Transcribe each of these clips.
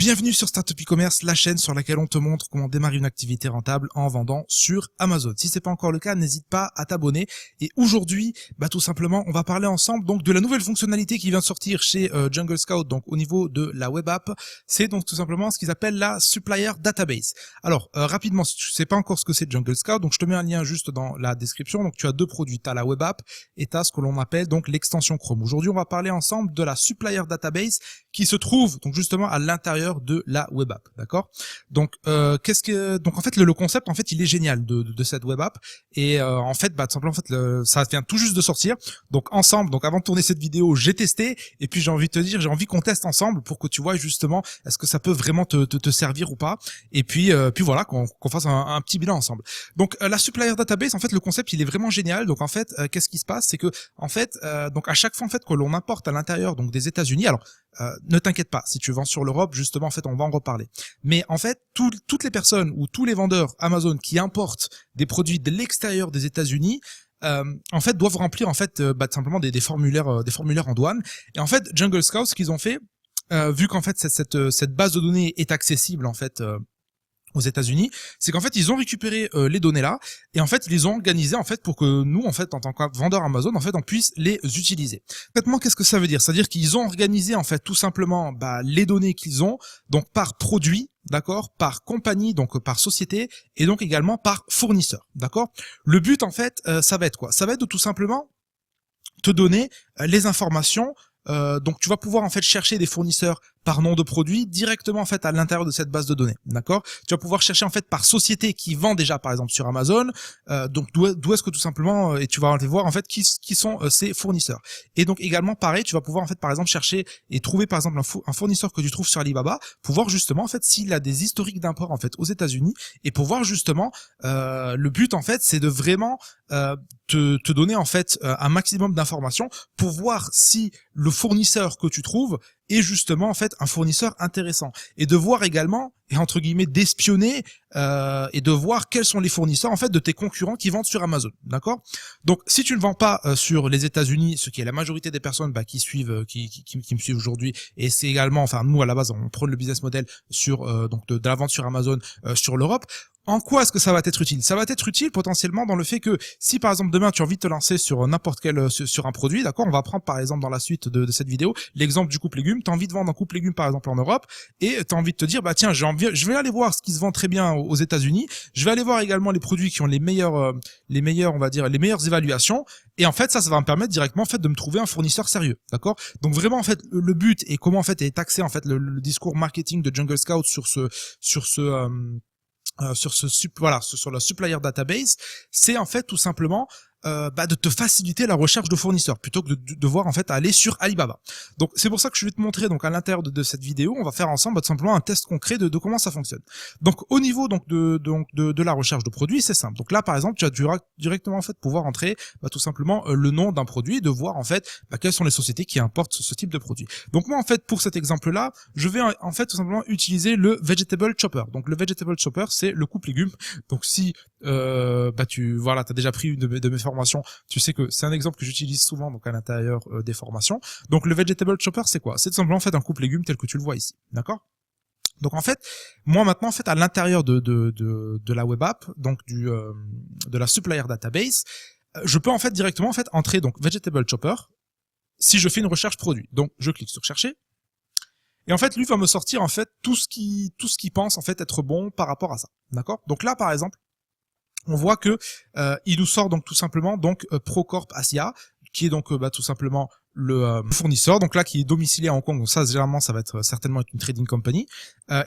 Bienvenue sur Startup E-commerce, la chaîne sur laquelle on te montre comment démarrer une activité rentable en vendant sur Amazon. Si c'est pas encore le cas, n'hésite pas à t'abonner. Et aujourd'hui, tout simplement, on va parler ensemble donc de la nouvelle fonctionnalité qui vient de sortir chez Jungle Scout, donc au niveau de la web app. C'est donc tout simplement ce qu'ils appellent la Supplier Database. Alors rapidement, si tu sais pas encore ce que c'est Jungle Scout, donc je te mets un lien juste dans la description. Donc tu as deux produits, tu as la web app et tu as ce que l'on appelle donc l'extension Chrome. Aujourd'hui, on va parler ensemble de la Supplier Database qui se trouve donc justement à l'intérieur de la web app, d'accord. Donc donc en fait le concept en fait il est génial de cette web app et en fait tout simplement en fait ça vient tout juste de sortir. Donc ensemble, donc avant de tourner cette vidéo, j'ai testé et puis j'ai envie de te dire, j'ai envie qu'on teste ensemble pour que tu vois justement est-ce que ça peut vraiment te servir ou pas. Et puis voilà qu'on fasse un petit bilan ensemble. Donc la Supplier Database, en fait le concept il est vraiment génial. Donc en fait qu'est-ce qui se passe, c'est que en fait donc à chaque fois en fait que l'on importe à l'intérieur donc des États-Unis, alors ne t'inquiète pas, si tu vends sur l'Europe, justement, en fait, on va en reparler. Mais en fait, toutes les personnes ou tous les vendeurs Amazon qui importent des produits de l'extérieur des États-Unis, en fait, doivent remplir en fait, tout simplement des formulaires en douane. Et en fait, Jungle Scout, ce qu'ils ont fait, vu qu'en fait cette base de données est accessible en fait. Aux États-Unis, c'est qu'en fait ils ont récupéré les données là et en fait ils les ont organisées en fait pour que nous en fait en tant que vendeur Amazon en fait on puisse les utiliser. Concrètement, qu'est-ce que ça veut dire? C'est-à-dire qu'ils ont organisé en fait tout simplement les données qu'ils ont donc par produit, d'accord, par compagnie, donc par société et donc également par fournisseur, d'accord. Le but en fait ça va être quoi? Ça va être de tout simplement te donner les informations. Donc tu vas pouvoir en fait chercher des fournisseurs par nom de produit directement en fait à l'intérieur de cette base de données, d'accord. Tu vas pouvoir chercher en fait par société qui vend déjà par exemple sur Amazon, donc d'où est-ce que tout simplement et tu vas aller voir en fait qui sont ces fournisseurs. Et donc également pareil, tu vas pouvoir en fait par exemple chercher et trouver par exemple un fournisseur que tu trouves sur Alibaba pour voir justement en fait s'il a des historiques d'import en fait aux États-Unis et pour voir justement le but en fait c'est de vraiment te donner en fait un maximum d'informations pour voir si le fournisseur que tu trouves est justement en fait un fournisseur intéressant et de voir également et entre guillemets d'espionner et de voir quels sont les fournisseurs en fait de tes concurrents qui vendent sur Amazon, d'accord. Donc si tu ne vends pas sur les États-Unis, ce qui est la majorité des personnes qui suivent qui me suivent aujourd'hui, et c'est également enfin nous à la base on prône le business model sur donc de la vente sur Amazon sur l'Europe. En quoi est-ce que ça va t'être utile? Ça va t'être utile potentiellement dans le fait que si par exemple demain tu as envie de te lancer sur n'importe quel sur un produit, d'accord, on va prendre par exemple dans la suite de cette vidéo l'exemple du coupe légumes. Tu as envie de vendre un coupe légumes par exemple en Europe et tu as envie de te dire tiens, je vais aller voir ce qui se vend très bien aux États-Unis, je vais aller voir également les produits qui ont les meilleurs on va dire les meilleures évaluations et en fait ça va me permettre directement en fait de me trouver un fournisseur sérieux, d'accord. Donc vraiment en fait le but et comment en fait est axé en fait le discours marketing de Jungle Scout sur sur la supplier database, c'est en fait tout simplement de te faciliter la recherche de fournisseurs plutôt que de devoir en fait aller sur Alibaba. Donc c'est pour ça que je vais te montrer donc à l'intérieur de cette vidéo, on va faire ensemble tout simplement un test concret de comment ça fonctionne. Donc au niveau donc de la recherche de produits, c'est simple. Donc là par exemple, tu vas directement en fait pouvoir entrer tout simplement le nom d'un produit et de voir en fait quelles sont les sociétés qui importent ce type de produit. Donc moi en fait pour cet exemple là, je vais en fait tout simplement utiliser le vegetable chopper. Donc le vegetable chopper c'est le coupe légumes. Donc si t'as déjà pris une de mes formations, tu sais que c'est un exemple que j'utilise souvent donc à l'intérieur des formations. Donc le vegetable chopper c'est quoi? C'est tout simplement en fait un coupe légumes tel que tu le vois ici, d'accord. Donc en fait, moi maintenant en fait à l'intérieur de la web app, donc de la supplier database, je peux en fait directement en fait entrer donc vegetable chopper si je fais une recherche produit. Donc je clique sur chercher. Et en fait, lui va me sortir en fait tout ce qui pense en fait être bon par rapport à ça, d'accord. Donc là par exemple, on voit que il nous sort donc tout simplement donc Procorp Asia qui est donc tout simplement le fournisseur, donc là qui est domicilié à Hong Kong. Donc ça généralement ça va être certainement une trading company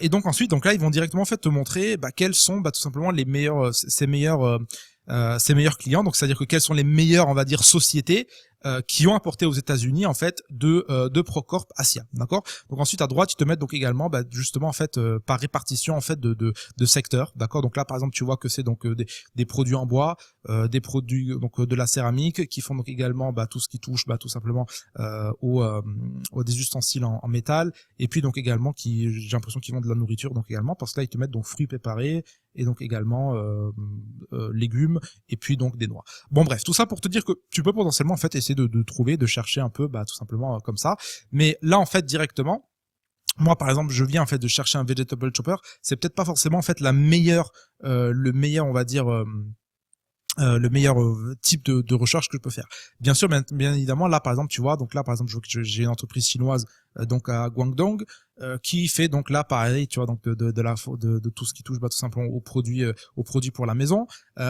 et donc ensuite donc là ils vont directement en fait te montrer quels sont tout simplement les meilleurs ses meilleurs clients. Donc c'est-à-dire que quelles sont les meilleures on va dire sociétés qui ont apporté aux États-Unis en fait de Procorp Asia, d'accord. Donc ensuite à droite ils te mettent donc également justement en fait par répartition en fait de secteurs, d'accord. Donc là par exemple tu vois que c'est donc des produits en bois, des produits donc de la céramique qui font donc également tout ce qui touche tout simplement aux des ustensiles en métal, et puis donc également j'ai l'impression qu'ils vendent de la nourriture donc également parce que là ils te mettent donc fruits préparés et donc également légumes et puis donc des noix. Bon bref, tout ça pour te dire que tu peux potentiellement en fait essayer de trouver, de chercher un peu tout simplement comme ça. Mais là en fait directement moi par exemple je viens en fait de chercher un vegetable chopper, c'est peut-être pas forcément en fait la meilleure le meilleur on va dire le meilleur type de recherche que je peux faire. Bien sûr, bien évidemment, là par exemple, tu vois, donc là par exemple, je vois que j'ai une entreprise chinoise donc à Guangdong qui fait donc là pareil, tu vois, donc de tout ce qui touche tout simplement aux produits pour la maison,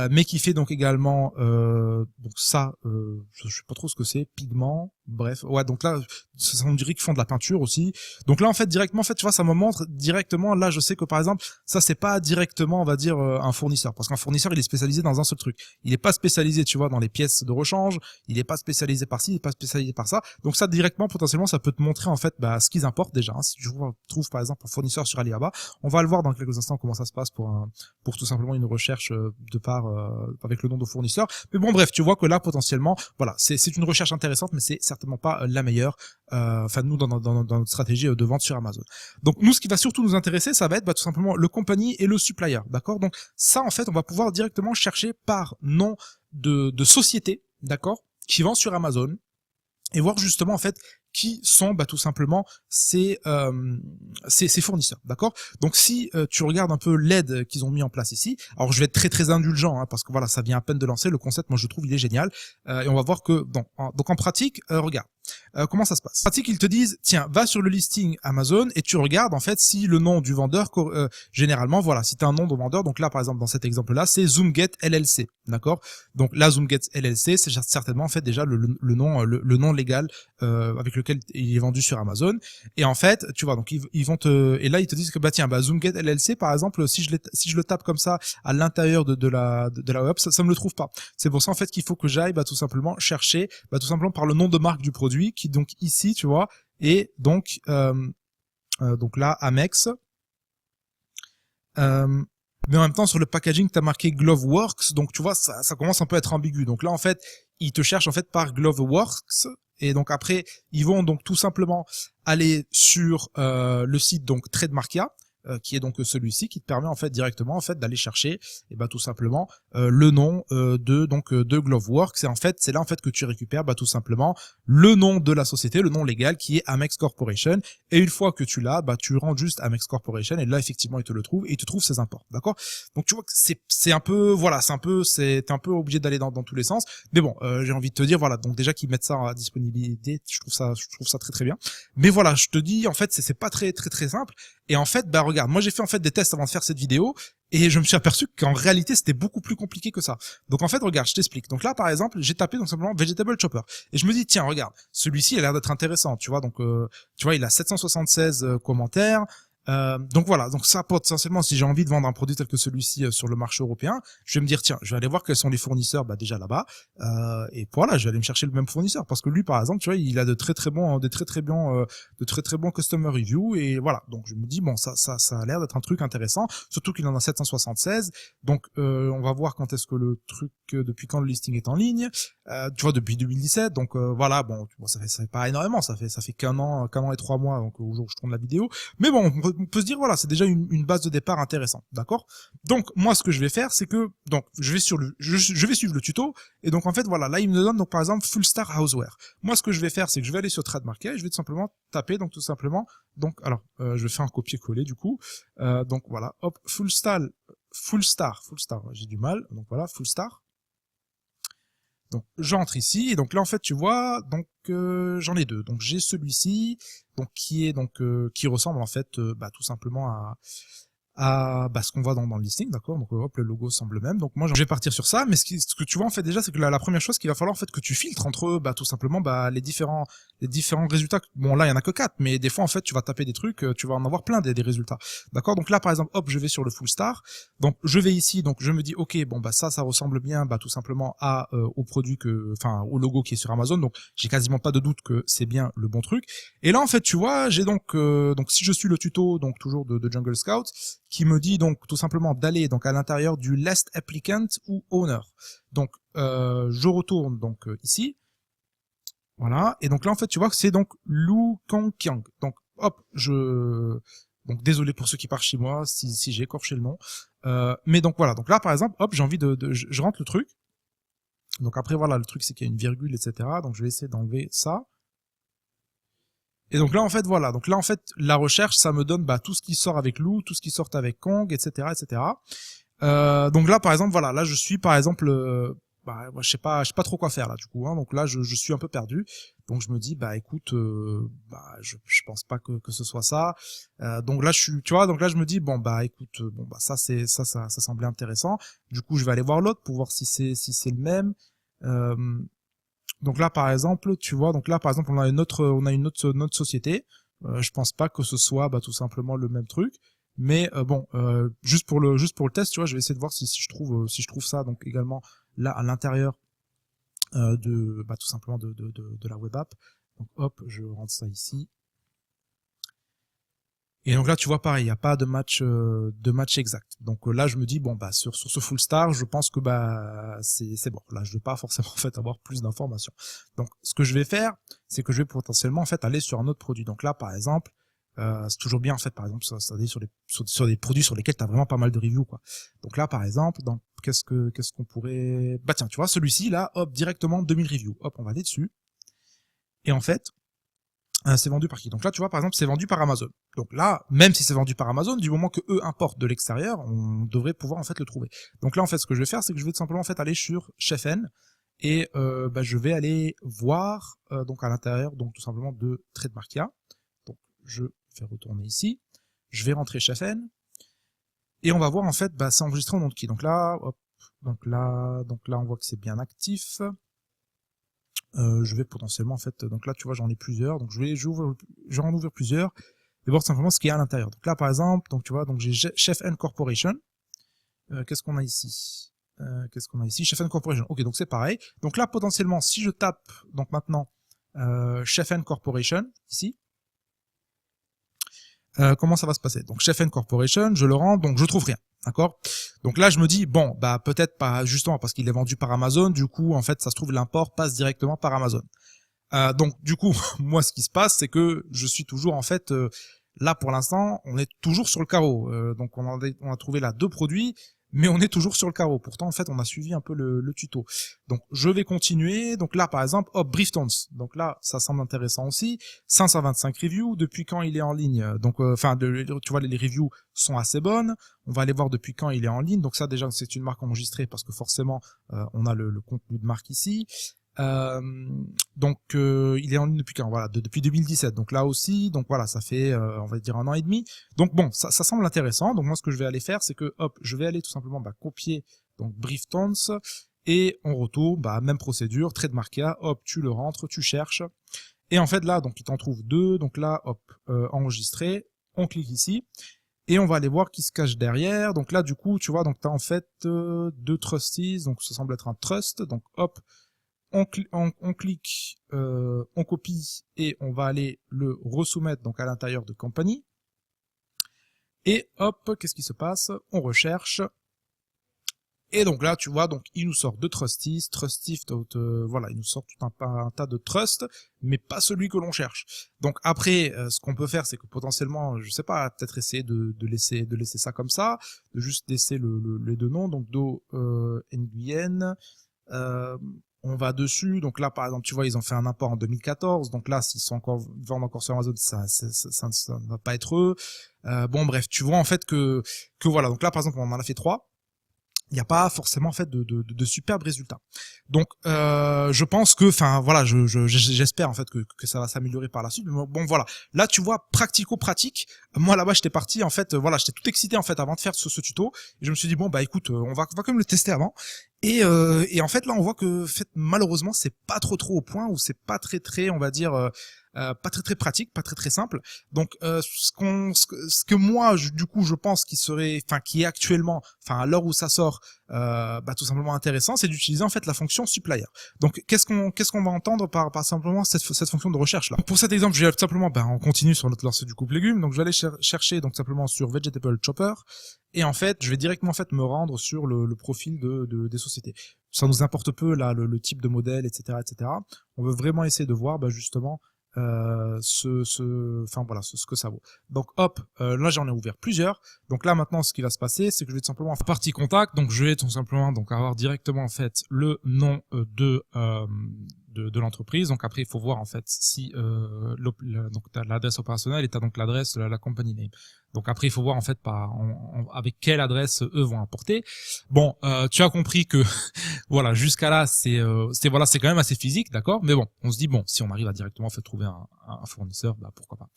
mais qui fait donc également donc ça, je sais pas trop ce que c'est, pigments, bref, ouais, donc là ça on dirait qu'ils font de la peinture aussi. Donc là en fait directement, en fait, tu vois, ça me montre directement. Là, je sais que par exemple, ça c'est pas directement, on va dire, un fournisseur, parce qu'un fournisseur il est spécialisé dans un seul truc. Il n'est pas spécialisé, tu vois, dans les pièces de rechange. Il n'est pas spécialisé par ci, il n'est pas spécialisé par ça. Donc ça, directement, potentiellement, ça peut te montrer en fait ce qu'ils importent déjà. Hein. Si tu trouves par exemple un fournisseur sur Alibaba, on va le voir dans quelques instants comment ça se passe pour tout simplement une recherche de part avec le nom de fournisseur. Mais bon, bref, tu vois que là, potentiellement, voilà, c'est une recherche intéressante, mais c'est certainement pas la meilleure. Enfin, nous dans notre stratégie de vente sur Amazon. Donc nous, ce qui va surtout nous intéresser, ça va être tout simplement le compagnie et le supplier, d'accord. Donc ça, en fait, on va pouvoir directement chercher par nom de société, d'accord, qui vend sur Amazon, et voir justement en fait qui sont tout simplement ces fournisseurs, d'accord. Donc si tu regardes un peu l'aide qu'ils ont mis en place ici, alors je vais être très très indulgent parce que voilà, ça vient à peine de lancer le concept, moi je trouve il est génial, et on va voir que donc en pratique, regarde. Comment ça se passe? En pratique, ils te disent, tiens, va sur le listing Amazon et tu regardes en fait si le nom du vendeur, généralement, voilà, si tu as un nom de vendeur, donc là par exemple dans cet exemple-là, c'est Zoomget LLC, d'accord. Donc là Zoomget LLC, c'est certainement en fait déjà le nom légal avec lequel il est vendu sur Amazon. Et en fait, tu vois, donc ils vont te, et là ils te disent que tiens, Zoomget LLC par exemple, si je le tape comme ça à l'intérieur de la web, ça me le trouve pas. C'est pour ça en fait qu'il faut que j'aille tout simplement chercher tout simplement par le nom de marque du produit qui donc ici tu vois et donc là Amex, mais en même temps sur le packaging t'as marqué Gloveworks, donc tu vois ça commence un peu à être ambigu. Donc là en fait ils te cherchent en fait par Gloveworks, et donc après ils vont donc tout simplement aller sur le site donc Trademarkia, qui est donc celui-ci qui te permet en fait directement en fait d'aller chercher tout simplement le nom de Gloveworks, et en fait c'est là en fait que tu récupères tout simplement le nom de la société, le nom légal qui est Amex Corporation, et une fois que tu l'as, tu rentres juste Amex Corporation et là effectivement il te le trouve et il te trouve ses imports, d'accord. Donc tu vois que c'est un peu voilà, t'es un peu obligé d'aller dans tous les sens, mais bon j'ai envie de te dire voilà, donc déjà qu'ils mettent ça à disponibilité, je trouve ça très très bien, mais voilà, je te dis en fait c'est pas très très très simple. Et en fait, regarde, moi j'ai fait en fait des tests avant de faire cette vidéo et je me suis aperçu qu'en réalité c'était beaucoup plus compliqué que ça. Donc en fait, regarde, je t'explique. Donc là, par exemple, j'ai tapé donc simplement Vegetable Chopper et je me dis tiens, regarde, celui-ci a l'air d'être intéressant, tu vois. Donc tu vois, il a 776 commentaires. Donc voilà, donc ça potentiellement si j'ai envie de vendre un produit tel que celui-ci sur le marché européen, je vais me dire tiens, je vais aller voir quels sont les fournisseurs déjà là-bas, et voilà, je vais aller me chercher le même fournisseur parce que lui par exemple, tu vois, il a de très très bons customer reviews, et voilà, donc je me dis bon ça a l'air d'être un truc intéressant, surtout qu'il en a 776. Donc on va voir quand est-ce que le truc, depuis quand le listing est en ligne, tu vois, depuis 2017. Donc voilà, bon ça fait pas énormément, ça fait qu'un an et 3 mois donc au jour où je tourne la vidéo, mais bon on peut se dire voilà, c'est déjà une base de départ intéressante, d'accord. Donc moi ce que je vais faire, c'est que donc je vais suivre le tuto, et donc en fait voilà, là il me donne donc par exemple Full Star Houseware. Moi ce que je vais faire, c'est que je vais aller sur Trademarkia et je vais tout simplement taper donc tout simplement donc alors je vais faire un copier-coller du coup, donc voilà, hop, Full Star, j'ai du mal, donc voilà, Full Star. Donc j'entre ici et donc là en fait tu vois donc j'en ai deux. Donc j'ai celui-ci donc qui est donc qui ressemble en fait tout simplement à ce qu'on voit dans le listing, d'accord. Donc hop, le logo semble le même. Donc moi je vais partir sur ça, mais ce que tu vois en fait déjà, c'est que la première chose qu'il va falloir en fait que tu filtres entre tout simplement les différents résultats. Bon là il y en a que 4, mais des fois en fait tu vas taper des trucs, tu vas en avoir plein des résultats, d'accord. Donc là par exemple hop, je vais sur le Full Star, donc je vais ici, donc je me dis ok bon ça ressemble bien tout simplement au produit au logo qui est sur Amazon, donc j'ai quasiment pas de doute que c'est bien le bon truc. Et là en fait tu vois j'ai donc si je suis le tuto donc toujours de Jungle Scout, qui me dit donc tout simplement d'aller donc à l'intérieur du last applicant ou owner. Donc je retourne donc ici, voilà, et donc là en fait tu vois que c'est donc Lu Kongqiang. Donc hop, donc désolé pour ceux qui parlent chez moi si j'ai écorché le nom, mais donc voilà, donc là par exemple hop, j'ai envie je rentre le truc. Donc après voilà, le truc c'est qu'il y a une virgule etc, donc je vais essayer d'enlever ça. Et donc là en fait voilà, donc là en fait la recherche ça me donne bah, tout ce qui sort avec Lou, tout ce qui sort avec Kong, etc., etc. Donc là par exemple voilà, là je suis par exemple bah moi, je sais pas trop quoi faire là du coup, hein, donc là je suis un peu perdu, donc je me dis bah écoute bah je pense pas que ce soit ça, donc là je suis, tu vois, donc là je me dis bon bah écoute bon bah ça c'est ça semblait intéressant, du coup je vais aller voir l'autre pour voir si c'est le même. euh, donc là par exemple tu vois, donc là par exemple on a notre société, je pense pas que ce soit bah tout simplement le même truc, mais bon juste pour le test, tu vois, je vais essayer de voir si je trouve ça donc également là à l'intérieur de bah tout simplement de la web app. Donc hop, je rentre ça ici. Et donc là, tu vois, pareil, il n'y a pas de match exact. Donc là, je me dis bon bah sur ce full star, je pense que bah c'est bon. Là, je vais pas forcément en fait avoir plus d'informations. Donc ce que je vais faire, c'est que je vais potentiellement en fait aller sur un autre produit. Donc là, par exemple, c'est toujours bien en fait, par exemple, ça dit sur des produits sur lesquels tu as vraiment pas mal de reviews quoi. Donc là, par exemple, donc qu'est-ce qu'on pourrait, bah tiens, tu vois, celui-ci là, hop, directement 2000 reviews. Hop, on va aller dessus. Et en fait, c'est vendu par qui? Donc là, tu vois, par exemple, c'est vendu par Amazon. Donc là, même si c'est vendu par Amazon, du moment que eux importent de l'extérieur, on devrait pouvoir en fait le trouver. Donc là, en fait, ce que je vais faire, c'est que je vais tout simplement en fait aller sur Chef-N et bah, je vais aller voir donc à l'intérieur, donc tout simplement de Trademarkia. Donc je vais retourner ici, je vais rentrer Chef-N et on va voir en fait, bah, c'est enregistré au nom de qui. Donc là, hop, donc là, on voit que c'est bien actif. Je vais potentiellement en fait, donc là tu vois j'en ai plusieurs, donc je vais en ouvrir plusieurs et voir simplement ce qu'il y a à l'intérieur. Donc là par exemple, donc tu vois, donc j'ai Chef-N Corporation. Qu'est-ce qu'on a ici? Chef-N Corporation. Ok, donc c'est pareil. Donc là potentiellement si je tape donc maintenant Chef-N Corporation ici, comment ça va se passer? Donc Chef-N Corporation, je le rends, donc je trouve rien. D'accord? Donc là, je me dis, bon, bah peut-être pas justement parce qu'il est vendu par Amazon, du coup, en fait, ça se trouve, l'import passe directement par Amazon. Donc du coup, moi, ce qui se passe, c'est que je suis toujours, en fait, là, pour l'instant, on est toujours sur le carreau. Donc on a trouvé là 2 produits, mais on est toujours sur le carreau. Pourtant, en fait, on a suivi un peu le tuto. Donc je vais continuer. Donc là, par exemple, hop, Brieftones. Donc là, ça semble intéressant aussi. 525 reviews. Depuis quand il est en ligne? Donc, enfin, tu vois, les reviews sont assez bonnes. On va aller voir depuis quand il est en ligne. Donc ça, déjà, c'est une marque enregistrée parce que forcément, on a le contenu de marque ici. Donc il est en ligne depuis quand? Voilà, depuis 2017. Donc là aussi, donc voilà, ça fait on va dire 1 an et demi. Donc bon, ça semble intéressant. Donc moi, ce que je vais aller faire, c'est que hop, je vais aller tout simplement copier donc Brieftones et on retourne, même procédure, Trademarkia, hop, tu le rentres, tu cherches et en fait là, donc il t'en trouve 2. Donc là, hop, enregistrer, on clique ici. Et on va aller voir qui se cache derrière. Donc là, du coup, tu vois, donc t'as en fait 2 trusties. Donc ça semble être un trust. Donc hop, on clique, on copie et on va aller le resoumettre donc à l'intérieur de compagnie. Et hop, qu'est-ce qui se passe? On recherche. Et donc là, tu vois, donc il nous sort 2 trustees, voilà, il nous sort tout un tas de trusts, mais pas celui que l'on cherche. Donc après, ce qu'on peut faire, c'est que potentiellement, je sais pas, peut-être essayer de laisser ça comme ça, de juste laisser les 2 noms, donc Do Nguyen. On va dessus, donc là par exemple tu vois ils ont fait un import en 2014, donc là s'ils sont vendent encore sur Amazon, ça ne va pas être eux. Bon bref, tu vois en fait que voilà, donc là par exemple on en a fait 3. Il n'y a pas forcément en fait de superbes résultats. Donc je pense que, enfin voilà, j'espère en fait que ça va s'améliorer par la suite. Mais bon voilà, là tu vois pratico-pratique. Moi là-bas j'étais parti en fait, voilà, j'étais tout excité en fait avant de faire ce tuto. Et je me suis dit bon bah écoute, on va quand même le tester avant. Et en fait là on voit que fait malheureusement c'est pas trop au point, ou c'est pas très on va dire pas très pratique, pas très simple. Donc ce que moi du coup je pense qui serait, enfin qui est actuellement, enfin à l'heure où ça sort, tout simplement intéressant, c'est d'utiliser en fait la fonction supplier. Donc qu'est-ce qu'on va entendre par simplement cette fonction de recherche là. Pour cet exemple, je vais simplement on continue sur notre lancée du couple légumes. Donc je vais aller chercher donc simplement sur Vegetable Chopper. Et en fait, je vais directement en fait me rendre sur le profil des sociétés. Ça nous importe peu là le type de modèle, etc., etc. On veut vraiment essayer de voir justement ce que ça vaut. Donc hop, là j'en ai ouvert plusieurs. Donc là maintenant, ce qui va se passer, c'est que je vais tout simplement faire partie contact. Donc je vais tout simplement avoir directement en fait le nom de de l'entreprise. Donc après, il faut voir en fait si donc t'as l'adresse opérationnelle et t'as donc l'adresse de la company name. Donc après, il faut voir en fait avec quelle adresse eux vont importer. Bon, tu as compris que voilà, jusqu'à là, c'est quand même assez physique, d'accord. Mais bon, on se dit bon, si on arrive à directement en fait trouver un fournisseur, bah pourquoi pas.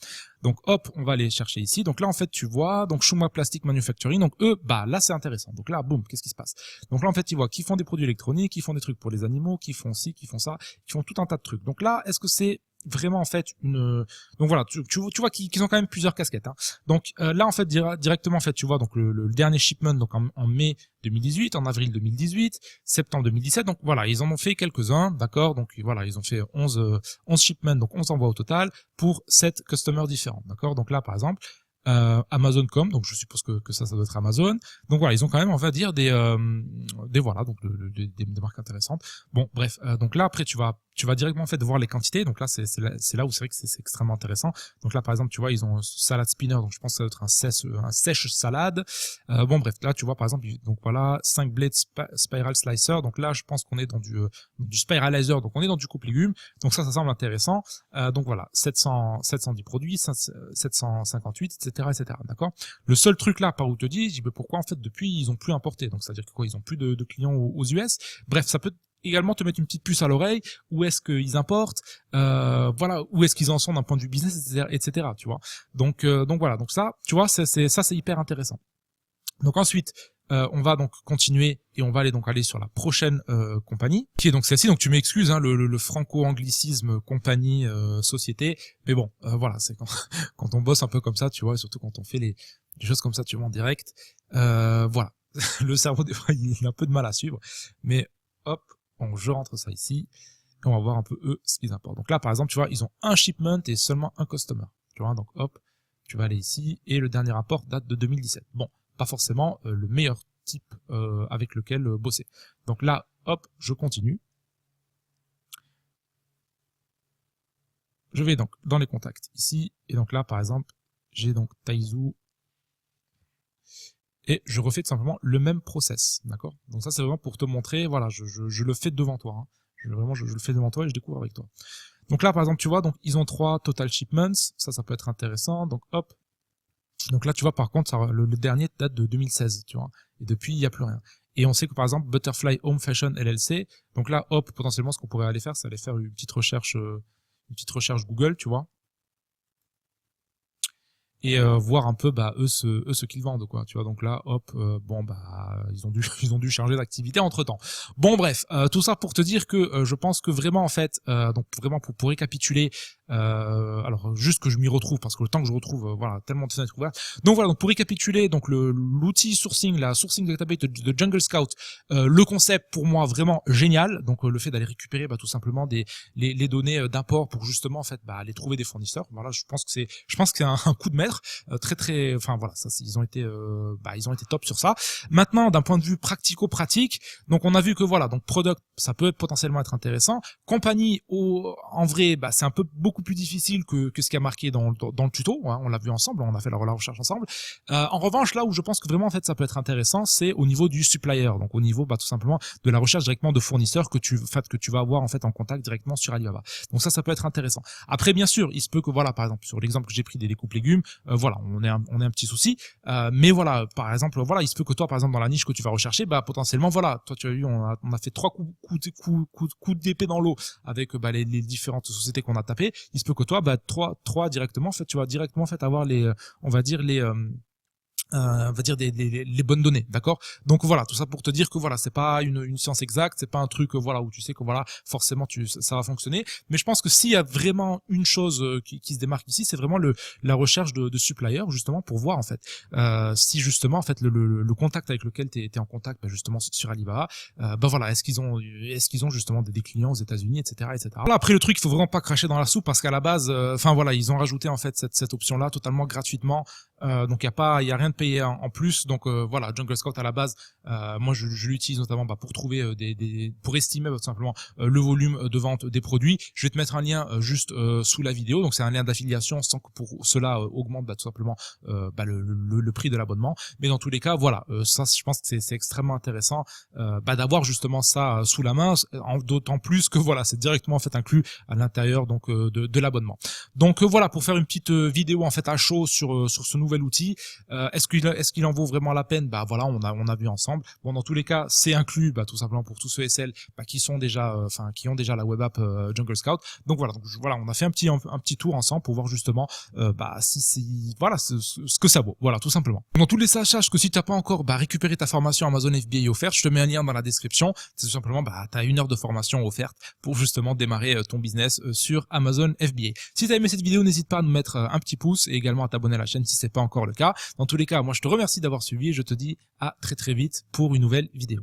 Donc hop, on va aller chercher ici. Donc là en fait, tu vois, donc Shuma Plastic Manufacturing. Donc eux, bah là c'est intéressant. Donc là, boum, qu'est-ce qui se passe? Donc là en fait, tu vois, qui font des produits électroniques, qui font des trucs pour les animaux, qui font ci, qui font ça, qui font tout un tas de trucs. Donc là, est-ce que c'est vraiment en fait donc voilà, tu vois qu'ils ont quand même plusieurs casquettes, hein. Donc là en fait directement en fait tu vois donc le dernier shipment donc en mai 2018, en avril 2018, septembre 2017. Donc voilà, ils en ont fait quelques-uns, d'accord. Donc voilà, ils ont fait 11 shipments, donc 11 envois au total pour 7 customers différents, d'accord. Donc là par exemple Amazon.com, donc je suppose que ça doit être Amazon. Donc voilà, ils ont quand même on va dire des voilà donc des marques intéressantes. Bon bref, donc là après tu vas directement en fait voir les quantités. Donc là c'est là où c'est vrai que c'est extrêmement intéressant. Donc là par exemple tu vois ils ont un salad spinner, donc je pense que ça doit être un sèche salade. Bon bref, là tu vois par exemple donc voilà 5 blades spiral slicer. Donc là je pense qu'on est dans du spiralizer, donc on est dans du coupe légumes. Donc ça semble intéressant. Donc voilà 710 produits, 758 etc. D'accord. Le seul truc là par où te dis, je dis pourquoi en fait depuis ils ont plus importé. Donc c'est à dire que quoi, ils ont plus de clients aux US. Bref, ça peut également te mettre une petite puce à l'oreille. Où est-ce qu'ils importent, voilà, où est-ce qu'ils en sont d'un point de vue business, etc. Tu vois. Donc voilà, donc ça, tu vois, c'est hyper intéressant. Donc ensuite, on va donc continuer et on va aller sur la prochaine compagnie, qui est donc celle-ci. Donc tu m'excuses, hein, le franco-anglicisme compagnie société, mais bon, voilà, c'est quand on bosse un peu comme ça, tu vois, et surtout quand on fait des choses comme ça, tu vois, en direct, voilà, le cerveau des fois il a un peu de mal à suivre, mais hop. Donc je rentre ça ici et on va voir un peu eux ce qu'ils importent. Donc là par exemple tu vois ils ont un shipment et seulement un customer. Tu vois donc hop tu vas aller ici et le dernier rapport date de 2017. Bon pas forcément le meilleur type avec lequel bosser. Donc là hop je continue. Je vais donc dans les contacts ici et donc là par exemple j'ai donc Taizu. Et je refais tout simplement le même process, d'accord. Donc ça c'est vraiment pour te montrer, voilà, je le fais devant toi, hein. Je le fais devant toi et je découvre avec toi. Donc là par exemple tu vois, donc ils ont 3 total shipments, ça peut être intéressant. Donc hop, donc là tu vois par contre ça, le dernier date de 2016, tu vois, et depuis il n'y a plus rien. Et on sait que par exemple Butterfly Home Fashion LLC, donc là hop potentiellement ce qu'on pourrait aller faire, c'est aller faire une petite recherche Google, tu vois. Et voir un peu bah eux ce qu'ils vendent quoi, tu vois. Donc là hop bon bah ils ont dû changer d'activité entre-temps. Bon bref, tout ça pour te dire que je pense que vraiment en fait donc vraiment pour récapituler alors juste que je m'y retrouve parce que le temps que je retrouve voilà tellement de fenêtres ouvertes. Donc voilà, donc pour récapituler donc l'outil sourcing, la sourcing database de Jungle Scout, le concept pour moi vraiment génial. Donc le fait d'aller récupérer bah tout simplement les données d'import pour justement en fait bah aller trouver des fournisseurs. Voilà, je pense que c'est un coup de maître très enfin voilà, ça ils ont été top sur ça. Maintenant d'un point de vue pratico-pratique, donc on a vu que voilà, donc product ça peut potentiellement être intéressant. Compagnie en vrai bah c'est un peu beaucoup plus difficile que ce qui a marqué dans le tuto, hein, on l'a vu ensemble, on a fait la recherche ensemble. En revanche là où je pense que vraiment en fait ça peut être intéressant, c'est au niveau du supplier, donc au niveau bah tout simplement de la recherche directement de fournisseurs que tu vas avoir en fait en contact directement sur Alibaba. Donc ça peut être intéressant. Après bien sûr, il se peut que voilà par exemple sur l'exemple que j'ai pris des découpes légumes, voilà, on est un petit souci, mais voilà, par exemple, voilà, il se peut que toi, par exemple, dans la niche que tu vas rechercher, bah potentiellement, voilà, toi tu as eu, on a fait 3 coups d'épée dans l'eau avec bah, les différentes sociétés qu'on a tapées. Il se peut que toi, bah trois directement, en fait, tu vas directement en fait avoir les, on va dire les les bonnes données, d'accord. Donc voilà, tout ça pour te dire que voilà, c'est pas une science exacte, c'est pas un truc voilà où tu sais que voilà forcément ça va fonctionner. Mais je pense que s'il y a vraiment une chose qui se démarque ici, c'est vraiment la recherche de suppliers justement pour voir en fait si justement en fait le contact avec lequel tu es en contact bah, justement sur Alibaba, bah voilà, est-ce qu'ils ont justement des clients aux États-Unis, etc. Voilà, après le truc, il faut vraiment pas cracher dans la soupe parce qu'à la base, enfin voilà, ils ont rajouté en fait cette option là totalement gratuitement Donc il y a rien de payé en plus. Donc voilà, Jungle Scout à la base, moi je l'utilise notamment pour trouver pour estimer tout simplement le volume de vente des produits. Je vais te mettre un lien juste sous la vidéo. Donc c'est un lien d'affiliation sans que pour cela augmente tout simplement le prix de l'abonnement. Mais dans tous les cas, voilà, ça je pense que c'est extrêmement intéressant d'avoir justement ça sous la main, d'autant plus que voilà, c'est directement en fait inclus à l'intérieur donc de l'abonnement. Donc voilà, pour faire une petite vidéo en fait à chaud sur ce nouvel outil, est-ce qu'il en vaut vraiment la peine? Bah voilà, on a vu ensemble. Bon, dans tous les cas, c'est inclus tout simplement pour tous ceux et celles qui sont déjà qui ont déjà la web app Jungle Scout. Donc voilà, on a fait un petit tour ensemble pour voir justement si voilà ce que ça vaut. Voilà, tout simplement. Dans tous les cas, sache que si tu n'as pas encore récupéré ta formation Amazon FBA offerte, je te mets un lien dans la description. C'est tout simplement tu as 1 heure de formation offerte pour justement démarrer ton business sur Amazon FBA. Si tu as aimé cette vidéo, n'hésite pas à nous mettre un petit pouce et également à t'abonner à la chaîne si c'est pas encore le cas. Dans tous les cas, moi je te remercie d'avoir suivi et je te dis à très vite pour une nouvelle vidéo.